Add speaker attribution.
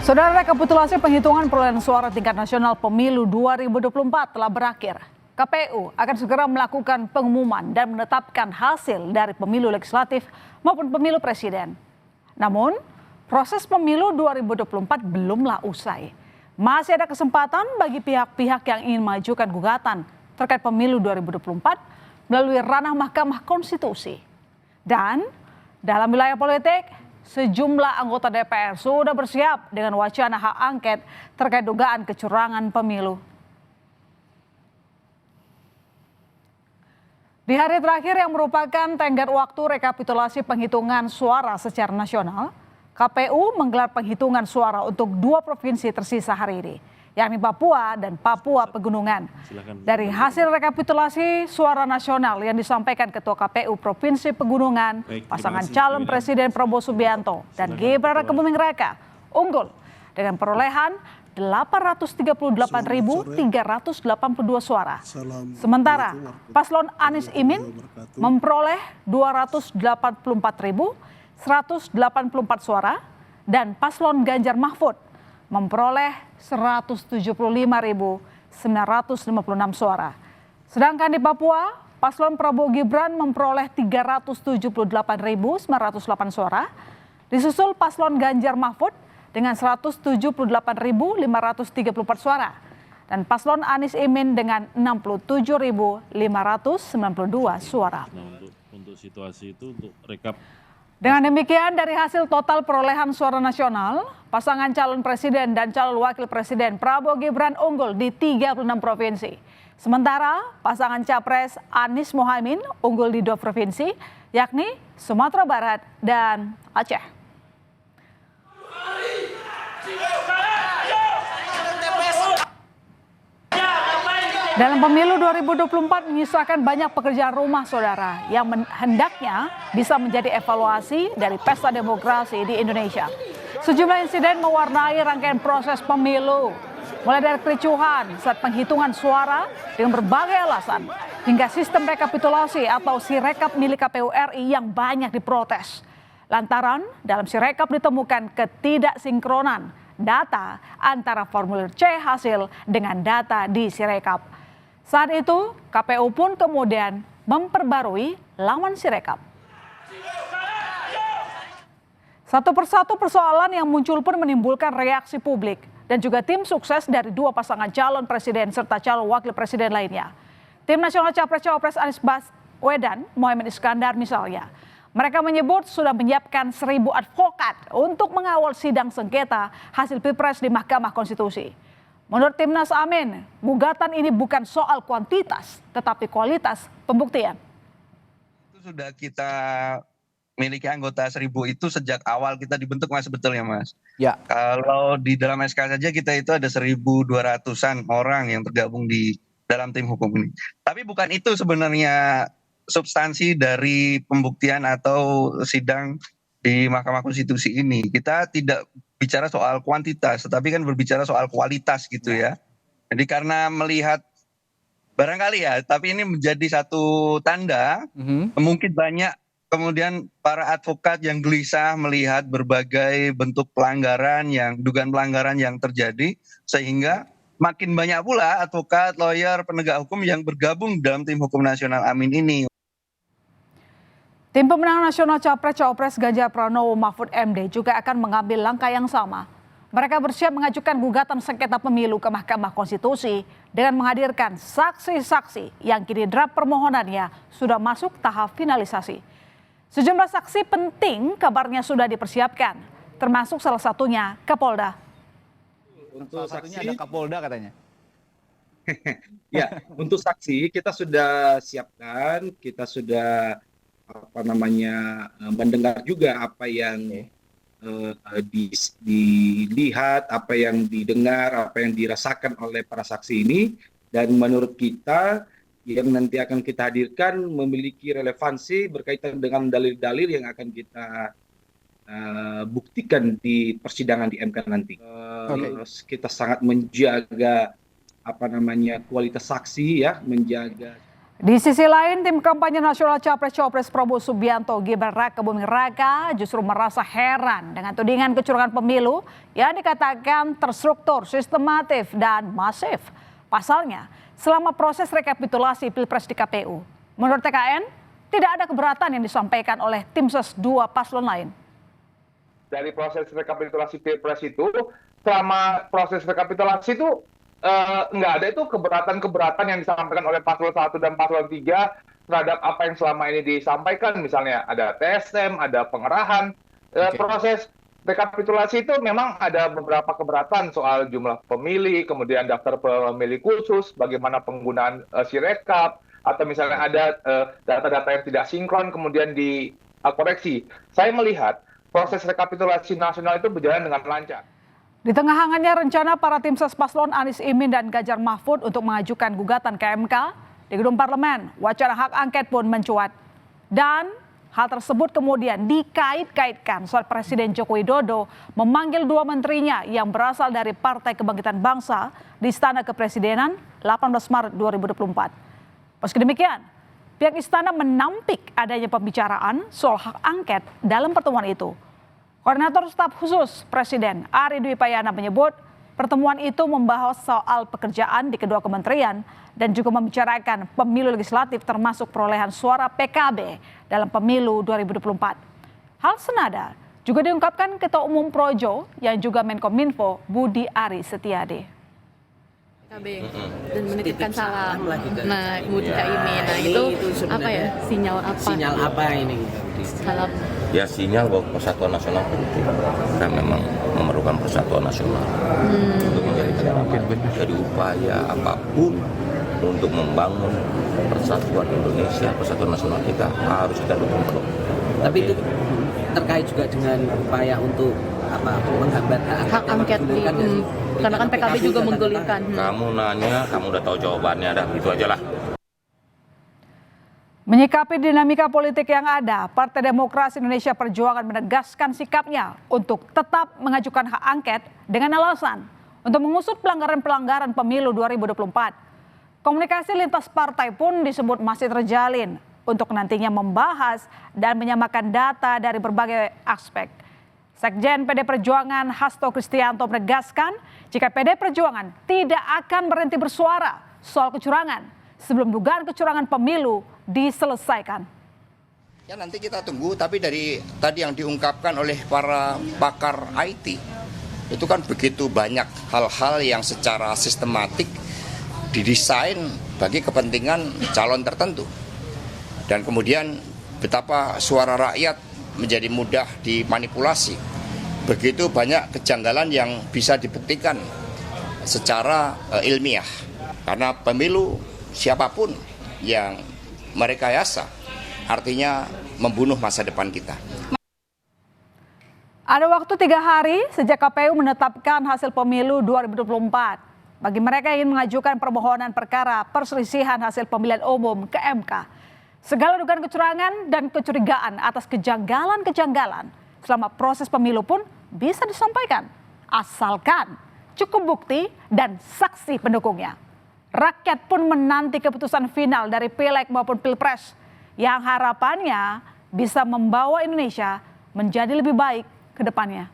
Speaker 1: Saudara, rekapitulasi penghitungan perolehan suara tingkat nasional pemilu 2024 telah berakhir. KPU akan segera melakukan pengumuman dan menetapkan hasil dari pemilu legislatif maupun pemilu presiden. Namun, proses pemilu 2024 belumlah usai. Masih ada kesempatan bagi pihak-pihak yang ingin mengajukan gugatan terkait pemilu 2024 melalui ranah Mahkamah Konstitusi. Dan dalam wilayah politik, sejumlah anggota DPR sudah bersiap dengan wacana hak angket terkait dugaan kecurangan pemilu. Di hari terakhir yang merupakan tenggat waktu rekapitulasi penghitungan suara secara nasional, KPU menggelar penghitungan suara untuk 2 provinsi tersisa hari ini, yakni Papua dan Papua Pegunungan. Dari hasil rekapitulasi suara nasional yang disampaikan Ketua KPU Provinsi Pegunungan, pasangan calon Presiden Prabowo Subianto dan Gibran Rakabuming Raka unggul dengan perolehan 838.382 suara. Sementara paslon Anies Imin memperoleh 284.184 suara dan paslon Ganjar Mahfud memperoleh 175.956 suara. Sedangkan di Papua, paslon Prabowo Gibran memperoleh 378.908 suara, disusul paslon Ganjar Mahfud dengan 178.534 suara, dan paslon Anies Imin dengan 67.592 suara.
Speaker 2: Untuk situasi itu untuk rekap.
Speaker 1: Dengan demikian, dari hasil total perolehan suara nasional, pasangan calon presiden dan calon wakil presiden Prabowo Gibran unggul di 36 provinsi. Sementara pasangan capres Anies Mohaimin unggul di 2 provinsi, yakni Sumatera Barat dan Aceh. Dalam pemilu 2024 menyisakan banyak pekerjaan rumah, saudara, yang hendaknya bisa menjadi evaluasi dari pesta demokrasi di Indonesia. Sejumlah insiden mewarnai rangkaian proses pemilu, mulai dari kericuhan saat penghitungan suara dengan berbagai alasan, hingga sistem rekapitulasi atau Sirekap milik KPU RI yang banyak diprotes. Lantaran dalam Sirekap ditemukan ketidaksinkronan data antara formulir C hasil dengan data di Sirekap. Saat itu, KPU pun kemudian memperbarui laman Sirekap. Satu persatu persoalan yang muncul pun menimbulkan reaksi publik dan juga tim sukses dari 2 pasangan calon presiden serta calon wakil presiden lainnya. Tim nasional Capres-Cawapres Anies Baswedan, Mohaimin Iskandar misalnya. Mereka menyebut sudah menyiapkan 1.000 advokat untuk mengawal sidang sengketa hasil Pilpres di Mahkamah Konstitusi. Menurut Timnas Amin, gugatan ini bukan soal kuantitas, tetapi kualitas pembuktian.
Speaker 3: Itu sudah kita miliki anggota 1.000 itu sejak awal kita dibentuk, Mas, sebetulnya, Mas.
Speaker 4: Ya.
Speaker 3: Kalau di dalam SK saja kita itu ada 1.200-an orang yang tergabung di dalam tim hukum ini. Tapi bukan itu sebenarnya substansi dari pembuktian atau sidang di Mahkamah Konstitusi ini. Kita tidak bicara soal kuantitas, tetapi kan berbicara soal kualitas gitu ya. Jadi karena melihat barangkali ya, tapi ini menjadi satu tanda, mungkin banyak kemudian para advokat yang gelisah melihat berbagai bentuk pelanggaran dugaan pelanggaran yang terjadi, sehingga makin banyak pula advokat, lawyer, penegak hukum yang bergabung dalam tim hukum nasional Amin ini.
Speaker 1: Tim pemenangan nasional Capres-Cawapres Ganjar Pranowo Mahfud MD juga akan mengambil langkah yang sama. Mereka bersiap mengajukan gugatan sengketa pemilu ke Mahkamah Konstitusi dengan menghadirkan saksi-saksi yang kini draft permohonannya sudah masuk tahap finalisasi. Sejumlah saksi penting kabarnya sudah dipersiapkan, termasuk salah satunya Kapolda.
Speaker 4: Untuk saksi ada Kapolda katanya.
Speaker 5: Ya, untuk saksi kita sudah siapkan, kita sudah mendengar juga apa yang dilihat, apa yang didengar, apa yang dirasakan oleh para saksi ini, dan menurut kita yang nanti akan kita hadirkan memiliki relevansi berkaitan dengan dalil-dalil yang akan kita buktikan di persidangan di MK nanti. Kita sangat menjaga kualitas saksi ya, menjaga.
Speaker 1: Di sisi lain, tim kampanye nasional Capres-Cawapres Prabowo Subianto Gibran Raka Buming Raka justru merasa heran dengan tudingan kecurangan pemilu yang dikatakan terstruktur, sistematif, dan masif. Pasalnya, selama proses rekapitulasi Pilpres di KPU, menurut TKN, tidak ada keberatan yang disampaikan oleh tim ses 2 paslon lain.
Speaker 6: Dari proses rekapitulasi Pilpres itu, selama proses rekapitulasi itu nggak ada itu keberatan-keberatan yang disampaikan oleh paslon 1 dan paslon 3 terhadap apa yang selama ini disampaikan. Misalnya ada TSM, ada pengerahan. Proses rekapitulasi itu memang ada beberapa keberatan soal jumlah pemilih, kemudian daftar pemilih khusus, bagaimana penggunaan Sirekap, atau misalnya ada data-data yang tidak sinkron kemudian dikoreksi. Saya melihat proses rekapitulasi nasional itu berjalan dengan lancar.
Speaker 1: Di tengah hangatnya rencana para tim ses paslon Anies Imin dan Ganjar Mahfud untuk mengajukan gugatan ke MK, di gedung parlemen, wacana hak angket pun mencuat. Dan hal tersebut kemudian dikait-kaitkan saat Presiden Joko Widodo memanggil 2 menterinya yang berasal dari Partai Kebangkitan Bangsa di Istana Kepresidenan 18 Maret 2024. Meski demikian, pihak istana menampik adanya pembicaraan soal hak angket dalam pertemuan itu. Koordinator Staf Khusus Presiden Ari Dwi Payana menyebut pertemuan itu membahas soal pekerjaan di kedua kementerian dan juga membicarakan pemilu legislatif termasuk perolehan suara PKB dalam pemilu 2024. Hal senada juga diungkapkan Ketua Umum Projo yang juga Menkominfo Budi Ari Setiadi.
Speaker 7: PKB dan menitipkan salam. Nah, Budi Imin. Nah, itu apa ya? Sinyal apa?
Speaker 8: Sinyal apa ini?
Speaker 7: Salam.
Speaker 9: Ya sinyal bahwa persatuan nasional penting. Kita memang memerlukan persatuan nasional untuk menjadi syarat dari upaya apapun untuk membangun persatuan Indonesia, persatuan nasional kita harus kita dukung penuh.
Speaker 8: Tapi itu terkait juga dengan upaya untuk menghambat
Speaker 7: hak angket karena kan PKB juga menggulirkan.
Speaker 9: Kamu nanya, kamu udah tahu jawabannya, dah itu aja lah.
Speaker 1: Menyikapi dinamika politik yang ada, Partai Demokrasi Indonesia Perjuangan menegaskan sikapnya untuk tetap mengajukan hak angket dengan alasan untuk mengusut pelanggaran-pelanggaran pemilu 2024. Komunikasi lintas partai pun disebut masih terjalin untuk nantinya membahas dan menyamakan data dari berbagai aspek. Sekjen PD Perjuangan Hasto Kristianto menegaskan jika PD Perjuangan tidak akan berhenti bersuara soal kecurangan sebelum dugaan kecurangan pemilu diselesaikan.
Speaker 10: Ya nanti kita tunggu, tapi dari tadi yang diungkapkan oleh para pakar IT, itu kan begitu banyak hal-hal yang secara sistematik didesain bagi kepentingan calon tertentu. Dan kemudian betapa suara rakyat menjadi mudah dimanipulasi. Begitu banyak kejanggalan yang bisa dibuktikan secara ilmiah. Karena pemilu siapapun yang merekayasa artinya membunuh masa depan kita.
Speaker 1: Ada waktu 3 hari sejak KPU menetapkan hasil pemilu 2024. Bagi mereka yang ingin mengajukan permohonan perkara perselisihan hasil pemilihan umum ke MK. Segala dugaan kecurangan dan kecurigaan atas kejanggalan-kejanggalan selama proses pemilu pun bisa disampaikan. Asalkan cukup bukti dan saksi pendukungnya. Rakyat pun menanti keputusan final dari Pileg maupun Pilpres yang harapannya bisa membawa Indonesia menjadi lebih baik ke depannya.